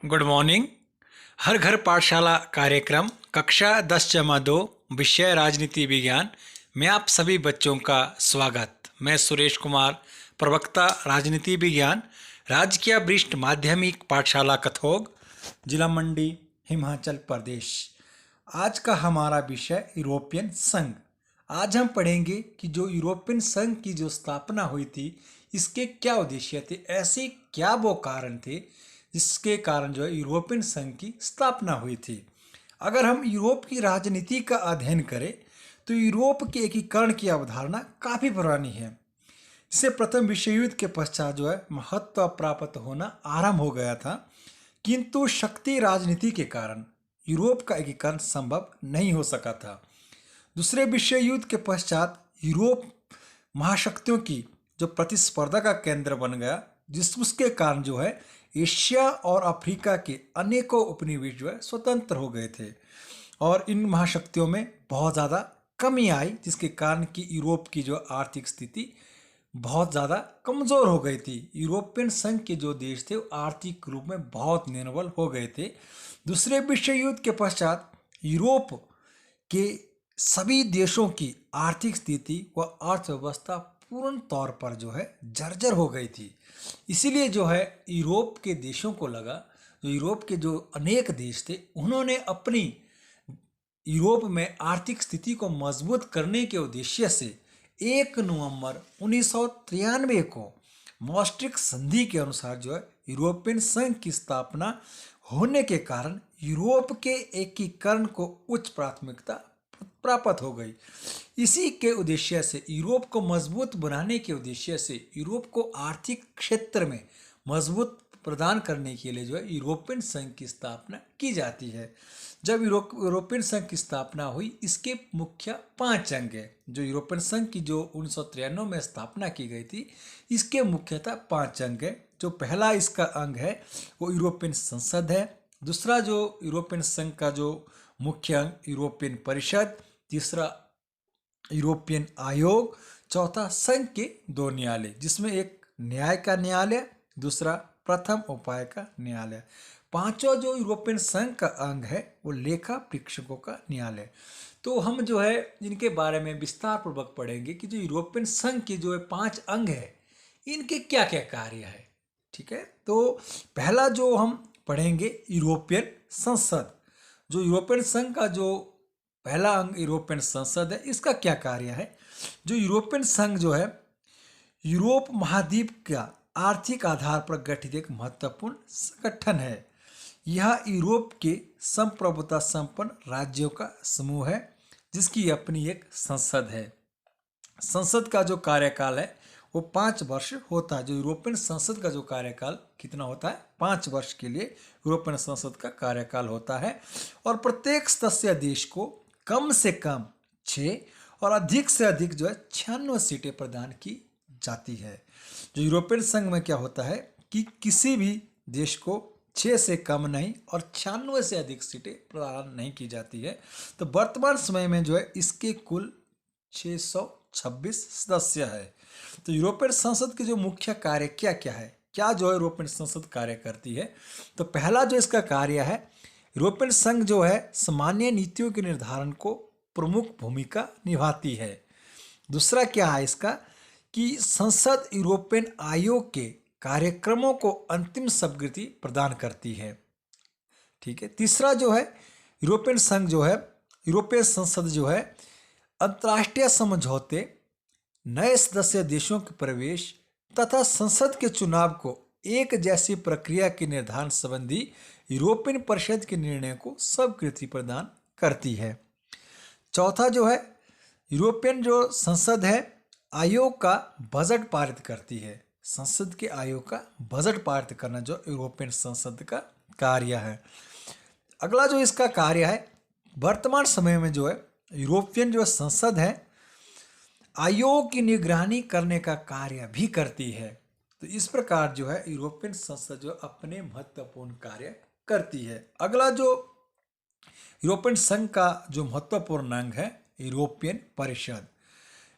Good morning. हर घर पाठशाला कार्यक्रम कक्षा 10-2 विषय राजनीति विज्ञान में आप सभी बच्चों का स्वागत। मैं सुरेश कुमार, प्रवक्ता राजनीति विज्ञान, राजकीय वरिष्ठ माध्यमिक पाठशाला कथोग, जिला मंडी, हिमाचल प्रदेश। आज का हमारा विषय यूरोपियन संघ। आज हम पढ़ेंगे कि जो यूरोपियन संघ की जो स्थापना हुई थी, इसके क्या उद्देश्य थे, ऐसे क्या वो कारण थे जिसके कारण जो है यूरोपियन संघ की स्थापना हुई थी। अगर हम यूरोप की राजनीति का अध्ययन करें तो यूरोप के एकीकरण की अवधारणा काफ़ी पुरानी है। इससे प्रथम विश्व युद्ध के पश्चात जो है महत्व प्राप्त होना आरंभ हो गया था, किंतु शक्ति राजनीति के कारण यूरोप का एकीकरण संभव नहीं हो सका था। दूसरे विश्व युद्ध के पश्चात यूरोप महाशक्तियों की जो प्रतिस्पर्धा का केंद्र बन गया, उसके कारण जो है एशिया और अफ्रीका के अनेकों उपनिवेश जो है स्वतंत्र हो गए थे और इन महाशक्तियों में बहुत ज़्यादा कमी आई, जिसके कारण कि यूरोप की जो आर्थिक स्थिति बहुत ज़्यादा कमज़ोर हो गई थी। यूरोपियन संघ के जो देश थे वो आर्थिक रूप में बहुत निर्बल हो गए थे। दूसरे विश्व युद्ध के पश्चात यूरोप के सभी देशों की आर्थिक स्थिति व अर्थव्यवस्था पूर्ण तौर पर जो है जर्जर हो गई थी। इसीलिए जो है यूरोप के देशों को लगा, जो यूरोप के जो अनेक देश थे, उन्होंने अपनी यूरोप में आर्थिक स्थिति को मजबूत करने के उद्देश्य से 1 नवंबर 1993 को मॉस्ट्रिक्ट संधि के अनुसार जो है यूरोपियन संघ की स्थापना होने के कारण यूरोप के एकीकरण को उच्च प्राथमिकता प्राप्त हो गई। इसी के उद्देश्य से यूरोप को मजबूत बनाने के उद्देश्य से यूरोप को आर्थिक क्षेत्र में मजबूत प्रदान करने के लिए जो है यूरोपियन संघ की स्थापना की जाती है। जब यूरोपियन संघ की स्थापना हुई, इसके मुख्य 5 अंग हैं। जो यूरोपियन संघ की जो 1993 में स्थापना की गई थी, इसके मुख्यतः 5 अंग हैं। जो पहला इसका अंग है वो यूरोपियन संसद है। दूसरा जो यूरोपियन संघ का जो मुख्य अंग यूरोपियन परिषद, तीसरा यूरोपियन आयोग, चौथा संघ के 2 न्यायालय, जिसमें एक न्याय का न्यायालय, दूसरा प्रथम उपाय का न्यायालय। पांचों जो यूरोपियन संघ का अंग है वो लेखा परीक्षकों का न्यायालय। तो हम जो है इनके बारे में विस्तार पूर्वक पढ़ेंगे कि जो यूरोपियन संघ के जो है 5 अंग है, इनके क्या क्या कार्य है। ठीक है, तो पहला जो हम पढ़ेंगे यूरोपियन संसद। जो यूरोपियन संघ का जो पहला अंग यूरोपियन संसद है, इसका क्या कार्य है। जो यूरोपियन संघ जो है यूरोप महाद्वीप का आर्थिक आधार पर गठित एक महत्वपूर्ण संगठन है। यह यूरोप के संप्रभुता संपन्न राज्यों का समूह है, जिसकी अपनी एक संसद है। संसद का जो कार्यकाल है वो 5 वर्ष होता है। जो यूरोपियन संसद का जो कार्यकाल कितना होता है, 5 वर्ष के लिए यूरोपियन संसद का कार्यकाल होता है। और प्रत्येक सदस्य देश को कम से कम 6 और अधिक से अधिक जो है 96 सीटें प्रदान की जाती है। जो यूरोपियन संघ में क्या होता है कि किसी भी देश को 6 से कम नहीं और 96 से अधिक सीटें प्रदान नहीं की जाती है। तो वर्तमान समय में जो है इसके कुल 626 सदस्य है। तो यूरोपियन संसद के जो मुख्य कार्य क्या क्या है, क्या जो है यूरोपियन संसद कार्य करती है। तो पहला जो इसका कार्य है, यूरोपियन संघ जो है सामान्य नीतियों के निर्धारण को प्रमुख भूमिका निभाती है। दूसरा क्या है इसका कि संसद यूरोपियन आयोग के कार्यक्रमों को अंतिम स्वीकृति प्रदान करती है। ठीक है, तीसरा जो है यूरोपियन संघ जो है, यूरोपियन संसद जो है अंतर्राष्ट्रीय समझौते, नए सदस्य देशों के प्रवेश तथा संसद के चुनाव को एक जैसी प्रक्रिया के निर्धारण संबंधी यूरोपियन परिषद के निर्णय को स्वीकृति प्रदान करती है। चौथा जो है यूरोपियन जो संसद है आयोग का बजट पारित करती है। संसद के आयोग का बजट पारित करना जो यूरोपियन संसद का कार्य है। अगला जो इसका कार्य है, वर्तमान समय में जो है यूरोपियन जो संसद है आयोग की निगरानी करने का कार्य भी करती है। तो इस प्रकार जो है यूरोपियन संसद जो अपने महत्वपूर्ण कार्य करती है। अगला जो यूरोपियन संघ का जो महत्वपूर्ण अंग है यूरोपियन परिषद।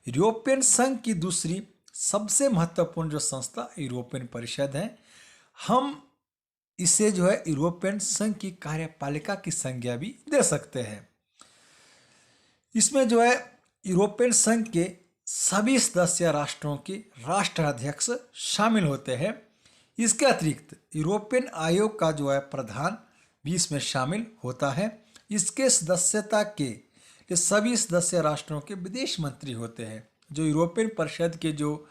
यूरोपियन संघ की दूसरी सबसे महत्वपूर्ण जो संस्था यूरोपियन परिषद है। हम इसे जो है यूरोपियन संघ की कार्यपालिका की संज्ञा भी दे सकते हैं। इसमें जो है यूरोपियन संघ के सभी सदस्य राष्ट्रों के राष्ट्राध्यक्ष शामिल होते हैं। इसके अतिरिक्त यूरोपियन आयोग का जो है प्रधान भी इसमें शामिल होता है। इसके सदस्यता के सभी सदस्य राष्ट्रों के विदेश मंत्री होते हैं। जो यूरोपियन परिषद के जो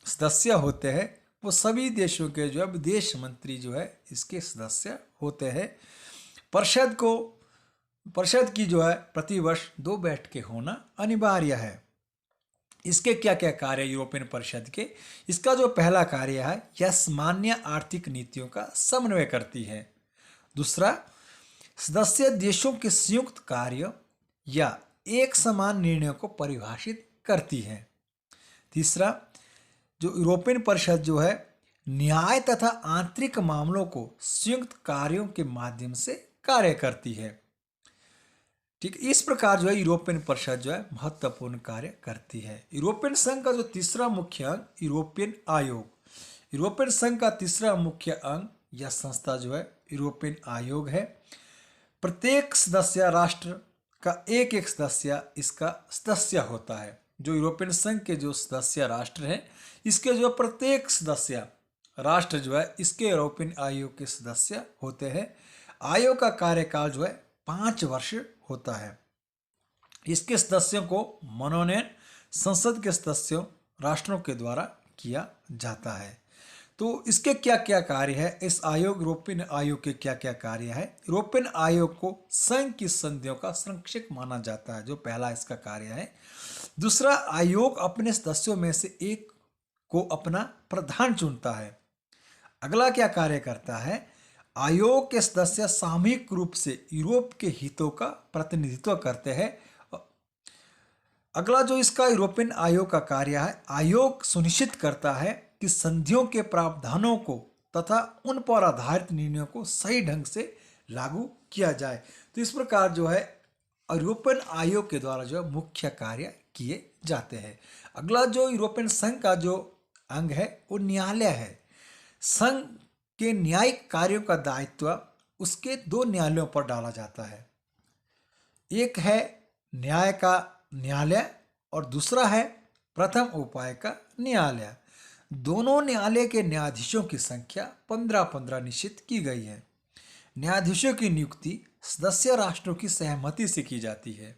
सदस्य होते हैं वो सभी देशों के जो है विदेश मंत्री जो है इसके सदस्य होते हैं। परिषद की जो है प्रतिवर्ष 2 बैठकें होना अनिवार्य है। इसके क्या क्या कार्य यूरोपियन परिषद के? इसका जो पहला कार्य है यह सामान्य आर्थिक नीतियों का समन्वय करती है। दूसरा, सदस्य देशों के संयुक्त कार्य या एक समान निर्णयों को परिभाषित करती है। तीसरा, जो यूरोपियन परिषद जो है न्याय तथा आंतरिक मामलों को संयुक्त कार्यों के माध्यम से कार्य करती है। ठीक, इस प्रकार जो है यूरोपियन परिषद जो है महत्वपूर्ण कार्य करती है। यूरोपियन संघ का जो तीसरा मुख्य अंग यूरोपियन आयोग। यूरोपियन संघ का तीसरा मुख्य अंग या संस्था जो है यूरोपियन आयोग है। प्रत्येक सदस्य राष्ट्र का एक एक सदस्य इसका सदस्य होता है। जो यूरोपियन संघ के जो सदस्य राष्ट्र हैं इसके जो प्रत्येक सदस्य राष्ट्र जो है इसके यूरोपियन आयोग के सदस्य होते हैं। आयोग का कार्यकाल जो है 5 वर्ष होता है। इसके सदस्यों को मनोनयन संसद के सदस्यों राष्ट्रों के द्वारा किया जाता है। तो इसके क्या क्या कार्य है? इस आयोग यूरोपियन आयोग के क्या क्या कार्य है? यूरोपियन आयोग को संघ की संधियों का संरक्षक माना जाता है, जो पहला इसका कार्य है। दूसरा, आयोग अपने सदस्यों में से एक को अपना प्रधान चुनता है। अगला क्या कार्य करता है? आयोग के सदस्य सामूहिक रूप से यूरोप के हितों का प्रतिनिधित्व करते हैं। अगला जो इसका यूरोपियन आयोग का कार्य है, आयोग सुनिश्चित करता है कि संधियों के प्रावधानों को तथा उन पर आधारित निर्णयों को सही ढंग से लागू किया जाए। तो इस प्रकार जो है यूरोपियन आयोग के द्वारा जो है मुख्य कार्य किए जाते हैं। अगला जो यूरोपियन संघ का जो अंग है वो न्यायालय है। संघ के न्यायिक कार्यों का दायित्व उसके 2 न्यायालयों पर डाला जाता है। एक है न्याय का न्यायालय और दूसरा है प्रथम उपाय का न्यायालय। दोनों न्यायालय के न्यायाधीशों की संख्या 15-15 निश्चित की गई है। न्यायाधीशों की नियुक्ति सदस्य राष्ट्रों की सहमति से की जाती है।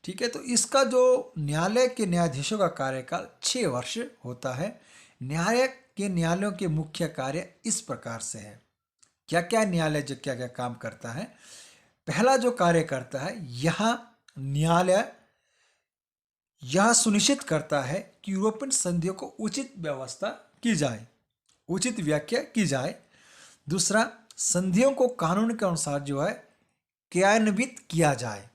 ठीक है, तो इसका जो न्यायालय के न्यायाधीशों का कार्यकाल 6 वर्ष होता है। न्यायालय के न्यायालयों के मुख्य कार्य इस प्रकार से है। क्या क्या न्यायालय जो क्या क्या काम करता है? पहला जो कार्य करता है, यहाँ न्यायालय यह सुनिश्चित करता है कि यूरोपियन संधियों को उचित व्यवस्था की जाए, उचित व्याख्या की जाए। दूसरा, संधियों को कानून के अनुसार जो है क्रियान्वित किया जाए।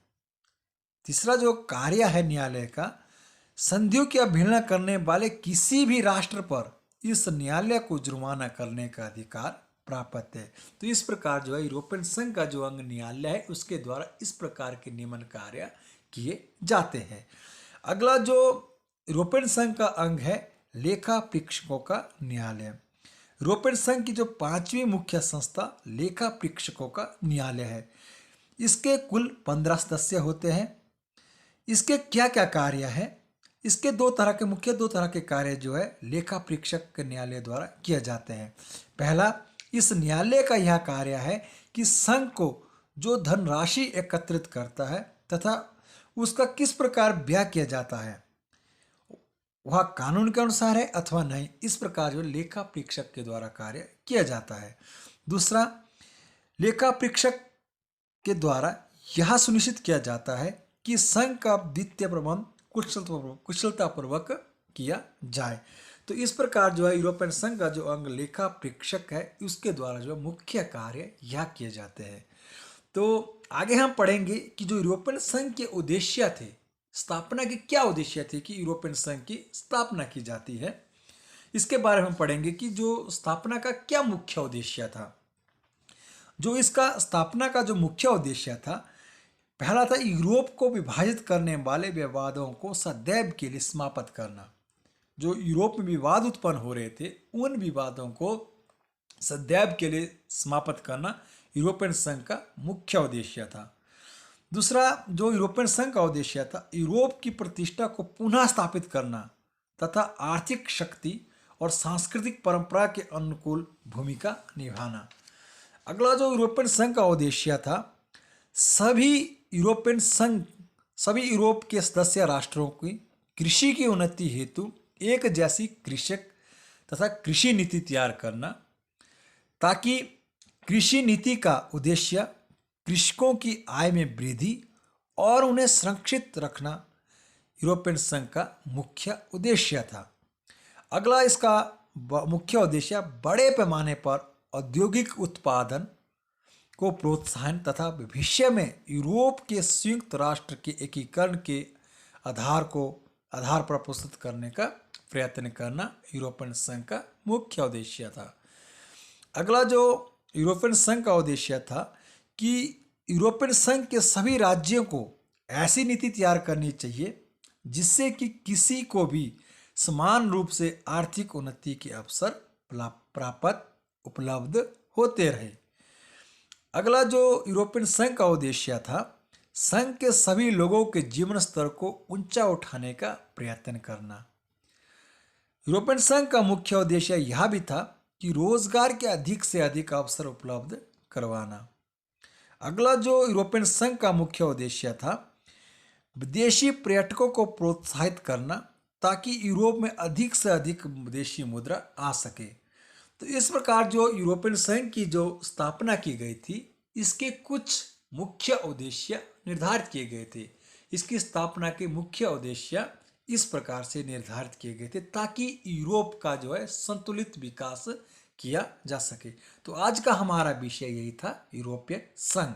तीसरा जो कार्य है न्यायालय का, संधियों की अवहेलना करने वाले किसी भी राष्ट्र पर इस न्यायालय को जुर्माना करने का अधिकार प्राप्त है। तो इस प्रकार जो है यूरोपियन संघ का जो अंग न्यायालय है उसके द्वारा इस प्रकार के नियमन कार्य किए जाते हैं। अगला जो यूरोपियन संघ का अंग है लेखा परीक्षकों का न्यायालय। यूरोपियन संघ की जो 5वीं मुख्य संस्था लेखा परीक्षकों का न्यायालय है। इसके कुल 15 सदस्य होते हैं। इसके क्या क्या कार्य है? इसके 2 तरह के कार्य जो है लेखा परीक्षक के न्यायालय द्वारा किए जाते हैं। पहला, इस न्यायालय का यह कार्य है कि संघ को जो धनराशि एकत्रित करता है तथा उसका किस प्रकार व्यय किया जाता है वह कानून के अनुसार है अथवा नहीं, इस प्रकार जो लेखा परीक्षक के द्वारा कार्य किया जाता है। दूसरा, लेखा परीक्षक के द्वारा यह सुनिश्चित किया जाता है कि संघ का वित्तीय प्रबंध कुशलतापूर्वक किया जाए। तो इस प्रकार जो है यूरोपियन संघ का जो अंग लेखा परीक्षक है उसके द्वारा जो मुख्य कार्य यह किए जाते हैं। तो आगे हम पढ़ेंगे कि जो यूरोपियन संघ के उद्देश्य थे, स्थापना के क्या उद्देश्य थे कि यूरोपियन संघ की स्थापना की जाती है, इसके बारे में हम पढ़ेंगे कि जो स्थापना का क्या मुख्य उद्देश्य था। जो इसका स्थापना का जो मुख्य उद्देश्य था, पहला था यूरोप को विभाजित करने वाले विवादों को सदैव के लिए समाप्त करना। जो यूरोप में विवाद उत्पन्न हो रहे थे उन विवादों को सदैव के लिए समाप्त करना यूरोपियन संघ का मुख्य उद्देश्य था। दूसरा जो यूरोपियन संघ का उद्देश्य था, यूरोप की प्रतिष्ठा को पुनः स्थापित करना तथा आर्थिक शक्ति और सांस्कृतिक परंपरा के अनुकूल भूमिका निभाना। अगला जो यूरोपियन संघ का उद्देश्य था, सभी यूरोपियन संघ सभी यूरोप के सदस्य राष्ट्रों की कृषि की उन्नति हेतु एक जैसी कृषक तथा कृषि नीति तैयार करना, ताकि कृषि नीति का उद्देश्य कृषकों की आय में वृद्धि और उन्हें संरक्षित रखना यूरोपियन संघ का मुख्य उद्देश्य था। अगला इसका मुख्य उद्देश्य बड़े पैमाने पर औद्योगिक उत्पादन को प्रोत्साहन तथा भविष्य में यूरोप के संयुक्त राष्ट्र के एकीकरण के आधार पर प्रस्तुत करने का प्रयत्न करना यूरोपियन संघ का मुख्य उद्देश्य था। अगला जो यूरोपियन संघ का उद्देश्य था कि यूरोपियन संघ के सभी राज्यों को ऐसी नीति तैयार करनी चाहिए जिससे कि किसी को भी समान रूप से आर्थिक उन्नति के अवसर उपलब्ध होते रहे। अगला जो यूरोपियन संघ का उद्देश्य था, संघ के सभी लोगों के जीवन स्तर को ऊंचा उठाने का प्रयत्न करना। यूरोपियन संघ का मुख्य उद्देश्य यह भी था कि रोजगार के अधिक से अधिक अवसर उपलब्ध करवाना। अगला जो यूरोपियन संघ का मुख्य उद्देश्य था, विदेशी पर्यटकों को प्रोत्साहित करना ताकि यूरोप में अधिक से अधिक विदेशी मुद्रा आ सके। तो इस प्रकार जो यूरोपियन संघ की जो स्थापना की गई थी, इसके कुछ मुख्य उद्देश्य निर्धारित किए गए थे। इसकी स्थापना के मुख्य उद्देश्य इस प्रकार से निर्धारित किए गए थे ताकि यूरोप का जो है संतुलित विकास किया जा सके। तो आज का हमारा विषय यही था, यूरोपियन संघ।